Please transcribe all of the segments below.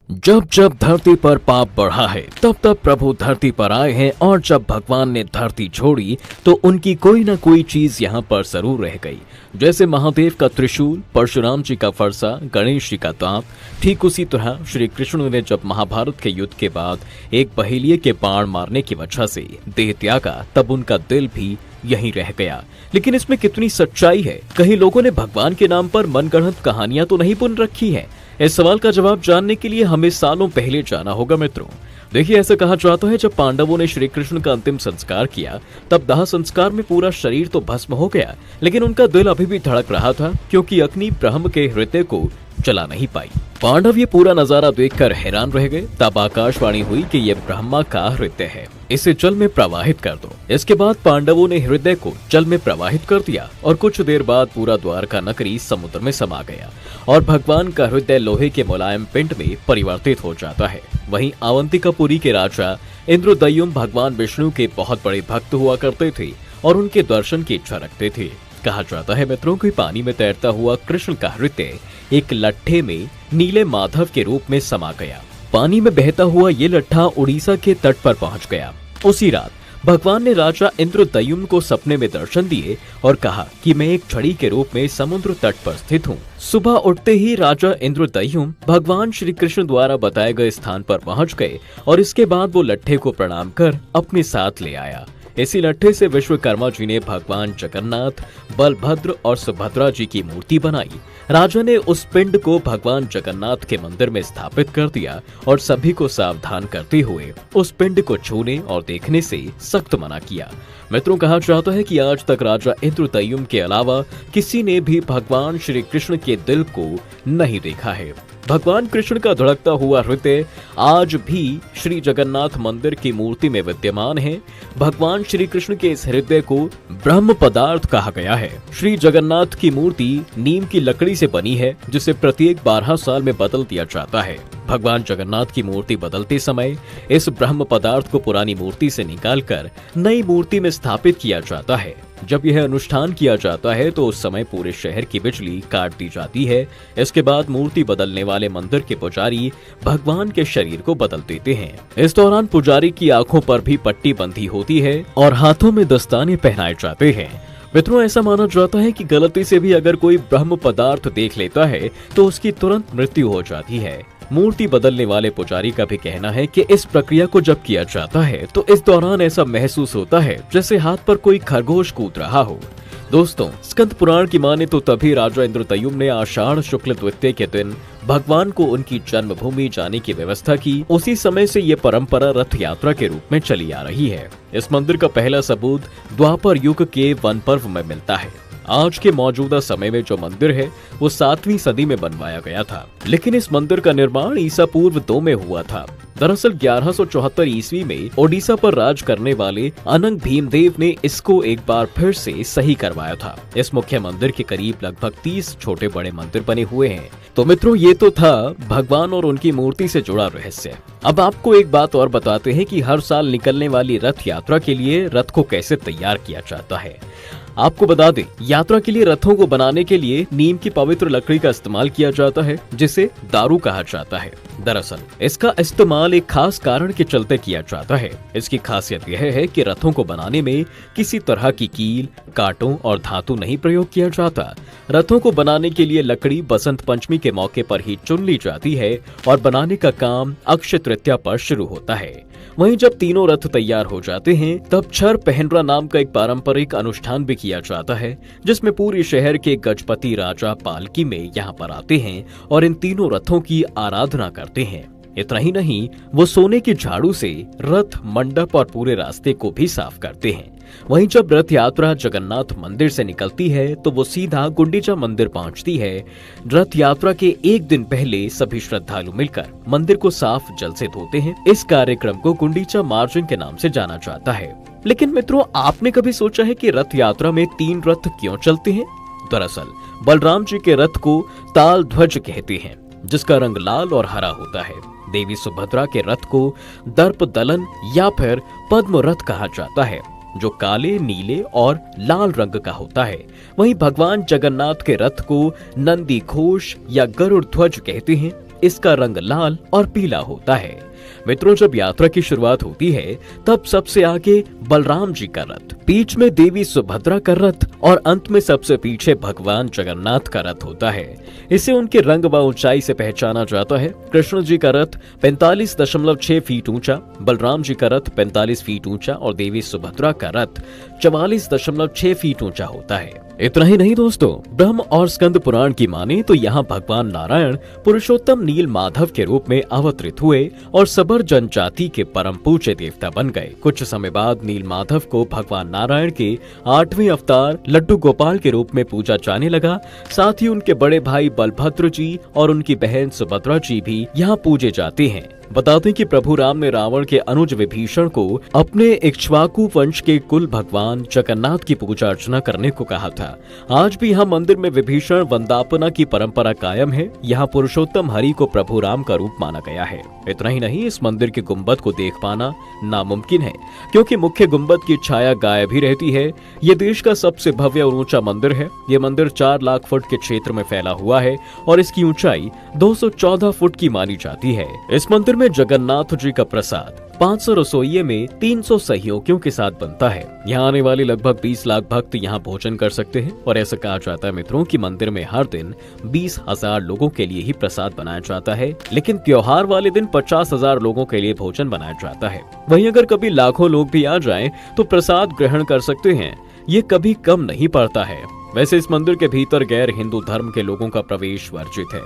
जब जब धरती पर पाप बढ़ा है तब तब प्रभु धरती पर आए हैं, और जब भगवान ने धरती छोड़ी तो उनकी कोई ना कोई चीज यहाँ पर जरूर रह गई। जैसे महादेव का त्रिशूल, परशुराम जी का फरसा, गणेश जी का दांत, ठीक उसी तरह श्री कृष्ण ने जब महाभारत के युद्ध के बाद एक बहेलिये के बाण मारने की वजह से देह त्यागा, तब उनका दिल भी यहीं रह गया। लेकिन इसमें कितनी सच्चाई है? कहीं लोगों ने भगवान के नाम पर मनगढ़ंत कहानियां तो नहीं बुन रखी हैं? इस सवाल का जवाब जानने के लिए हमें सालों पहले जाना होगा मित्रों। देखिए, ऐसा कहा जाता है जब पांडवों ने श्री कृष्ण का अंतिम संस्कार किया तब दाह संस्कार में पूरा शरीर तो भस्म हो गया, लेकिन उनका दिल अभी भी धड़क रहा था, क्योंकि अग्नि ब्रह्म के हृदय को जला नहीं पाई। पांडव ये पूरा नजारा देखकर हैरान रह गए। तब आकाशवाणी हुई कि ये ब्रह्मा का हृदय है, इसे जल में प्रवाहित कर दो। इसके बाद पांडवों ने हृदय को जल में प्रवाहित कर दिया और कुछ देर बाद पूरा द्वारका नगरी समुद्र में समा गया और भगवान का हृदय लोहे के मुलायम पिंड में परिवर्तित हो जाता है। वहीं अवंतिकापुरी के राजा इंद्रदयुम्न भगवान विष्णु के बहुत बड़े भक्त हुआ करते थे और उनके दर्शन की इच्छा रखते थे। कहा जाता है मित्रों कि पानी में तैरता हुआ कृष्ण का हृदय एक लट्ठे में नीले माधव के रूप में समा गया। पानी में बहता हुआ ये लट्ठा उड़ीसा के तट पर पहुंच गया। उसी रात भगवान ने राजा इंद्रदयुम्न को सपने में दर्शन दिए और कहा कि मैं एक छड़ी के रूप में समुद्र तट पर स्थित हूँ। सुबह उठते ही राजा इंद्रदयुम्न भगवान श्री कृष्ण द्वारा बताए गए स्थान पर पहुंच गए और इसके बाद वो लट्ठे को प्रणाम कर अपने साथ ले आया। इसी लट्ठे से विश्वकर्मा जी ने भगवान जगन्नाथ, बलभद्र और सुभद्रा जी की मूर्ति बनाई। राजा ने उस पिंड को भगवान जगन्नाथ के मंदिर में स्थापित कर दिया और सभी को सावधान करते हुए उस पिंड को छूने और देखने से सख्त मना किया। मित्रों, कहा जाता है कि आज तक राजा इंद्रदयुम्न के अलावा किसी ने भी भगवान श्री कृष्ण के दिल को नहीं देखा है। भगवान कृष्ण का धड़कता हुआ हृदय आज भी श्री जगन्नाथ मंदिर की मूर्ति में विद्यमान है। भगवान श्री कृष्ण के इस हृदय को ब्रह्म पदार्थ कहा गया है। श्री जगन्नाथ की मूर्ति नीम की लकड़ी से बनी है, जिसे प्रत्येक 12 साल में बदल दिया जाता है। भगवान जगन्नाथ की मूर्ति बदलते समय इस ब्रह्म पदार्थ को पुरानी मूर्ति से निकालकर नई मूर्ति में स्थापित किया जाता है। जब यह अनुष्ठान किया जाता है तो उस समय पूरे शहर की बिजली काट दी जाती है। इसके बाद मूर्ति बदलने वाले मंदिर के पुजारी भगवान के शरीर को बदल देते हैं। इस दौरान पुजारी की आंखों पर भी पट्टी बंधी होती है और हाथों में दस्ताने पहनाए जाते हैं। मित्रों, ऐसा माना जाता है कि गलती से भी अगर कोई ब्रह्म पदार्थ देख लेता है तो उसकी तुरंत मृत्यु हो जाती है। मूर्ति बदलने वाले पुजारी का भी कहना है कि इस प्रक्रिया को जब किया जाता है तो इस दौरान ऐसा महसूस होता है जैसे हाथ पर कोई खरगोश कूद रहा हो। दोस्तों, स्कंद पुराण की माने तो तभी राजा इंद्रदयुम्न ने आषाढ़ शुक्ल द्वितीया के दिन भगवान को उनकी जन्मभूमि जाने की व्यवस्था की। उसी समय से ये परंपरा रथ यात्रा के रूप में चली आ रही है। इस मंदिर का पहला सबूत द्वापर युग के वन पर्व में मिलता है। आज के मौजूदा समय में जो मंदिर है वो 7वीं सदी में बनवाया गया था, लेकिन इस मंदिर का निर्माण ईसा पूर्व 2 में हुआ था। दरअसल 1174 ईस्वी में ओडिशा पर राज करने वाले अनंग भीमदेव ने इसको एक बार फिर से सही करवाया था। इस मुख्य मंदिर के करीब लगभग 30 छोटे बड़े मंदिर बने हुए हैं। तो मित्रों, ये तो था भगवान और उनकी मूर्ति से जुड़ा रहस्य। अब आपको एक बात और बताते हैं कि हर साल निकलने वाली रथ यात्रा के लिए रथ को कैसे तैयार किया जाता है। आपको बता दें, यात्रा के लिए रथों को बनाने के लिए नीम की पवित्र लकड़ी का इस्तेमाल किया जाता है, जिसे दारू कहा जाता है। दरअसल इसका इस्तेमाल एक खास कारण के चलते किया जाता है। इसकी खासियत यह है कि रथों को बनाने में किसी तरह की कील, कांटों और धातु नहीं प्रयोग किया जाता। रथों को बनाने के लिए लकड़ी बसंत पंचमी के मौके पर ही चुन ली जाती है और बनाने का काम अक्षय तृतीया पर शुरू होता है। वहीं जब तीनों रथ तैयार हो जाते हैं तब छर पहनरा नाम का एक पारंपरिक अनुष्ठान भी किया जाता है, जिसमें पूरे शहर के गजपति राजा पालकी में यहाँ पर आते हैं और इन तीनों रथों की आराधना करते हैं। इतना ही नहीं, वो सोने की झाड़ू से रथ, मंडप और पूरे रास्ते को भी साफ करते हैं। वहीं जब रथ यात्रा जगन्नाथ मंदिर से निकलती है तो वो सीधा गुंडीचा मंदिर पहुंचती है। रथ यात्रा के एक दिन पहले सभी श्रद्धालु मिलकर मंदिर को साफ जल से धोते हैं। इस कार्यक्रम को गुंडीचा मार्चिंग के नाम से जाना जाता है। लेकिन मित्रों, आपने कभी सोचा है कि रथ यात्रा में 3 रथ क्यों चलते हैं? दरअसल बलराम जी के रथ को ताल ध्वज कहते हैं, जिसका रंग लाल और हरा होता है। देवी सुभद्रा के रथ को दर्प दलन या फिर पद्म रथ कहा जाता है, जो काले, नीले और लाल रंग का होता है। वहीं भगवान जगन्नाथ के रथ को नंदी घोष या गरुड़ ध्वज कहते हैं। इसका रंग लाल और पीला होता है। मित्रों, जब यात्रा की शुरुआत होती है तब सबसे आगे बलराम जी का रथ, बीच में देवी सुभद्रा का रथ और अंत में सबसे पीछे भगवान जगन्नाथ का रथ होता है। इसे उनके रंग व ऊंचाई से पहचाना जाता है। कृष्ण जी का रथ 45.6 फीट ऊंचा, बलराम जी का रथ 45 फीट ऊंचा और देवी सुभद्रा का रथ 44.6 फीट ऊंचा होता है। इतना ही नहीं दोस्तों, ब्रह्म और स्कंद पुराण की माने तो यहाँ भगवान नारायण पुरुषोत्तम नील माधव के रूप में अवतरित हुए और सबर जनजाति के परम पूज्य देवता बन गए। कुछ समय बाद नील माधव को भगवान नारायण के 8वें अवतार लड्डू गोपाल के रूप में पूजा जाने लगा। साथ ही उनके बड़े भाई बलभद्र जी और उनकी बहन सुभद्रा जी भी यहाँ पूजे जाते हैं। बता दें कि प्रभु राम ने रावण के अनुज विभीषण को अपने इक्ष्वाकु वंश के कुल भगवान जगन्नाथ की पूजा अर्चना करने को कहा था। आज भी यहाँ मंदिर में विभीषण वंदापना की परंपरा कायम है। यहाँ पुरुषोत्तम हरि को प्रभु राम का रूप माना गया है। इतना ही नहीं, इस मंदिर के गुंबद को देख पाना नामुमकिन है, क्योंकि मुख्य गुंबद की छाया गायब ही रहती है। ये देश का सबसे भव्य और ऊंचा मंदिर है। ये मंदिर 4 लाख फुट के क्षेत्र में फैला हुआ है और इसकी ऊंचाई 214 फुट की मानी जाती है। इस मंदिर में जगन्नाथ जी का प्रसाद 500 रसोइये में 300 सहयोगियों के साथ बनता है। यहाँ आने वाले लगभग 20 लाख भक्त यहाँ भोजन कर सकते हैं और ऐसा कहा जाता है मित्रों कि मंदिर में हर दिन 20,000 लोगों के लिए ही प्रसाद बनाया जाता है, लेकिन त्योहार वाले दिन 50,000 लोगों के लिए भोजन बनाया जाता है। वहीं अगर कभी लाखों लोग भी आ जाएं तो प्रसाद ग्रहण कर सकते हैं। ये कभी कम नहीं पड़ता है। वैसे इस मंदिर के भीतर गैर हिंदू धर्म के लोगों का प्रवेश वर्जित है।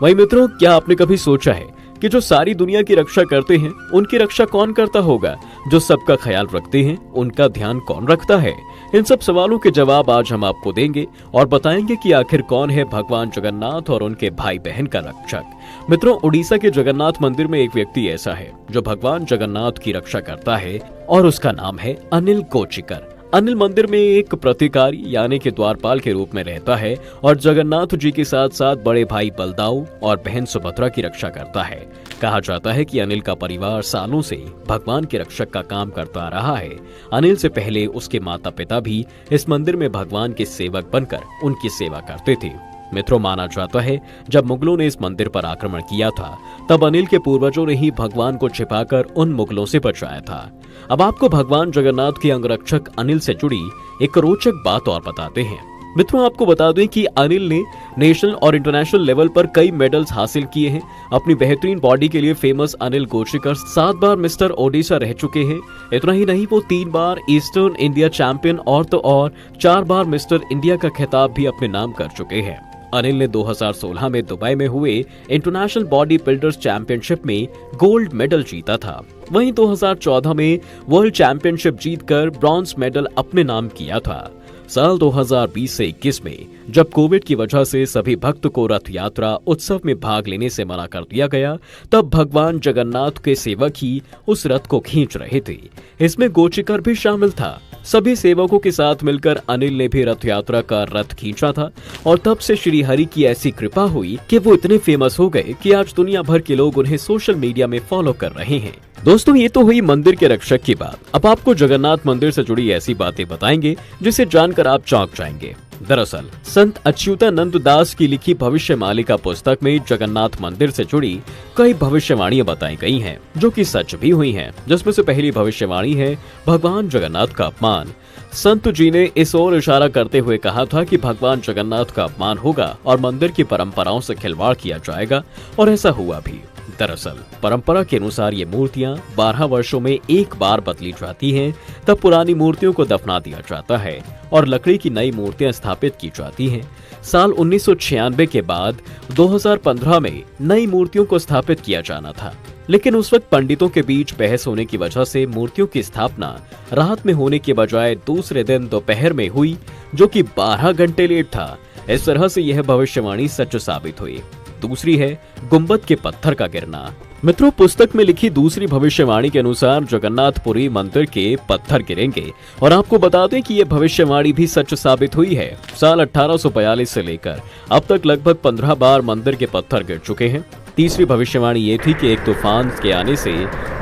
वहीं मित्रों, क्या आपने कभी सोचा है कि जो सारी दुनिया की रक्षा करते हैं उनकी रक्षा कौन करता होगा? जो सबका ख्याल रखते हैं उनका ध्यान कौन रखता है? इन सब सवालों के जवाब आज हम आपको देंगे और बताएंगे कि आखिर कौन है भगवान जगन्नाथ और उनके भाई बहन का रक्षक। मित्रों, उड़ीसा के जगन्नाथ मंदिर में एक व्यक्ति ऐसा है जो भगवान जगन्नाथ की रक्षा करता है और उसका नाम है अनिल कोचिकर। अनिल मंदिर में एक प्रतिकारी यानी कि द्वारपाल के रूप में रहता है और जगन्नाथ जी के साथ साथ बड़े भाई बलदाऊ और बहन सुभद्रा की रक्षा करता है। कहा जाता है कि अनिल का परिवार सालों से भगवान के रक्षक का काम करता रहा है। अनिल से पहले उसके माता पिता भी इस मंदिर में भगवान के सेवक बनकर उनकी सेवा करते थे। मित्रों, माना जाता है जब मुगलों ने इस मंदिर पर आक्रमण किया था तब अनिल के पूर्वजों ने ही भगवान को छिपाकर उन मुगलों से बचाया था। अब आपको भगवान जगन्नाथ के अंगरक्षक अनिल से जुड़ी एक रोचक बात और बताते हैं। मित्रों, आपको बता दें कि अनिल ने नेशनल और इंटरनेशनल लेवल पर कई मेडल्स हासिल किए हैं। अपनी बेहतरीन बॉडी के लिए फेमस अनिल कोचिकर 7 बार मिस्टर ओडिशा रह चुके हैं। इतना ही नहीं, वो 3 बार ईस्टर्न इंडिया चैंपियन और 4 बार मिस्टर इंडिया का खिताब भी अपने नाम कर चुके हैं। अनिल ने 2016 में दुबई में हुए इंटरनेशनल बॉडी बिल्डर्स चैंपियनशिप में गोल्ड मेडल जीता था। वहीं 2014 में वर्ल्ड चैंपियनशिप जीतकर ब्रॉन्ज मेडल अपने नाम किया था। साल 2020 से 21 में जब कोविड की वजह से सभी भक्त को रथ यात्रा उत्सव में भाग लेने से मना कर दिया गया, तब भगवान जगन्नाथ के सेवक ही उस रथ को खींच रहे थे। इसमें गोचिकर भी शामिल था। सभी सेवकों के साथ मिलकर अनिल ने भी रथ यात्रा का रथ खींचा था और तब से श्री हरि की ऐसी कृपा हुई कि वो इतने फेमस हो गए कि आज दुनिया भर के लोग उन्हें सोशल मीडिया में फॉलो कर रहे हैं। दोस्तों, ये तो हुई मंदिर के रक्षक की बात। अब आपको जगन्नाथ मंदिर से जुड़ी ऐसी बातें बताएंगे जिसे जानकर आप चौंक जाएंगे। दरअसल संत अच्युतानंद दास की लिखी भविष्य मालिका पुस्तक में जगन्नाथ मंदिर से जुड़ी कई भविष्यवाणियां बताई गई हैं, जो कि सच भी हुई हैं। जिसमें से पहली भविष्यवाणी है भगवान जगन्नाथ का अपमान। संत जी ने इस ओर इशारा करते हुए कहा था कि भगवान जगन्नाथ का अपमान होगा और मंदिर की परंपराओं से खिलवाड़ किया जाएगा, और ऐसा हुआ भी। दरअसल परंपरा के अनुसार ये मूर्तियां 12 वर्षों में एक बार बदली जाती हैं। तब पुरानी मूर्तियों को दफना दिया जाता है और लकड़ी की नई मूर्तियां स्थापित की जाती हैं। साल 1996 के बाद 2015 में नई मूर्तियों को स्थापित किया जाना था, लेकिन उस वक्त पंडितों के बीच बहस होने की वजह से मूर्तियों की स्थापना रात में होने के बजाय दूसरे दिन दोपहर में हुई, जो कि 12 घंटे लेट था। इस तरह से यह भविष्यवाणी सच साबित हुई। दूसरी है गुंबद के पत्थर का गिरना। मित्रों, पुस्तक में लिखी दूसरी भविष्यवाणी के अनुसार जगन्नाथपुरी मंदिर के पत्थर गिरेंगे, और आपको बता दें कि यह भविष्यवाणी भी सच साबित हुई है। साल 1842 से लेकर अब तक लगभग 15 बार मंदिर के पत्थर गिर चुके हैं। तीसरी भविष्यवाणी ये थी कि एक तूफान के आने से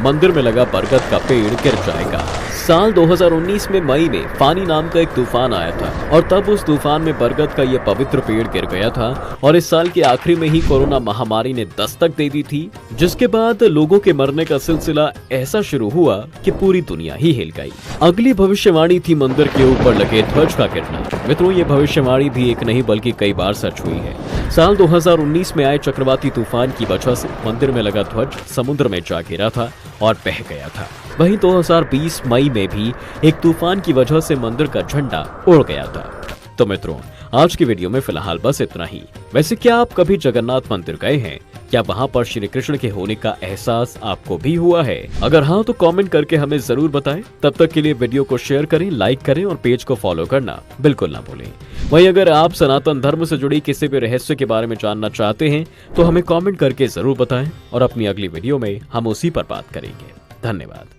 मंदिर में लगा बरगद का पेड़ गिर जाएगा। साल 2019 में मई में फानी नाम का एक तूफान आया था और तब उस तूफान में बरगद का ये पवित्र पेड़ गिर गया था और इस साल के आखिरी में ही कोरोना महामारी ने दस्तक दे दी थी, जिसके बाद लोगों के मरने का सिलसिला ऐसा शुरू हुआ कि पूरी दुनिया ही हिल गई। अगली भविष्यवाणी थी मंदिर के ऊपर लगे ध्वज का गिरना। मित्रों, ये भविष्यवाणी भी एक नहीं बल्कि कई बार सच हुई है। साल 2019 में आए चक्रवाती तूफान की वजह से मंदिर में लगा ध्वज समुद्र में जा गिरा था और बह गया था। वहीं 2020 मई में भी एक तूफान की वजह से मंदिर का झंडा उड़ गया था। तो मित्रों, आज की वीडियो में फिलहाल बस इतना ही। वैसे क्या आप कभी जगन्नाथ मंदिर गए हैं? क्या वहां पर श्री कृष्ण के होने का एहसास आपको भी हुआ है? अगर हाँ तो कमेंट करके हमें जरूर बताएं। तब तक के लिए वीडियो को शेयर करें, लाइक करें और पेज को फॉलो करना बिल्कुल ना भूलें। वहीं अगर आप सनातन धर्म से जुड़ी किसी भी रहस्य के बारे में जानना चाहते हैं तो हमें कमेंट करके जरूर बताएं और अपनी अगली वीडियो में हम उसी पर बात करेंगे। धन्यवाद।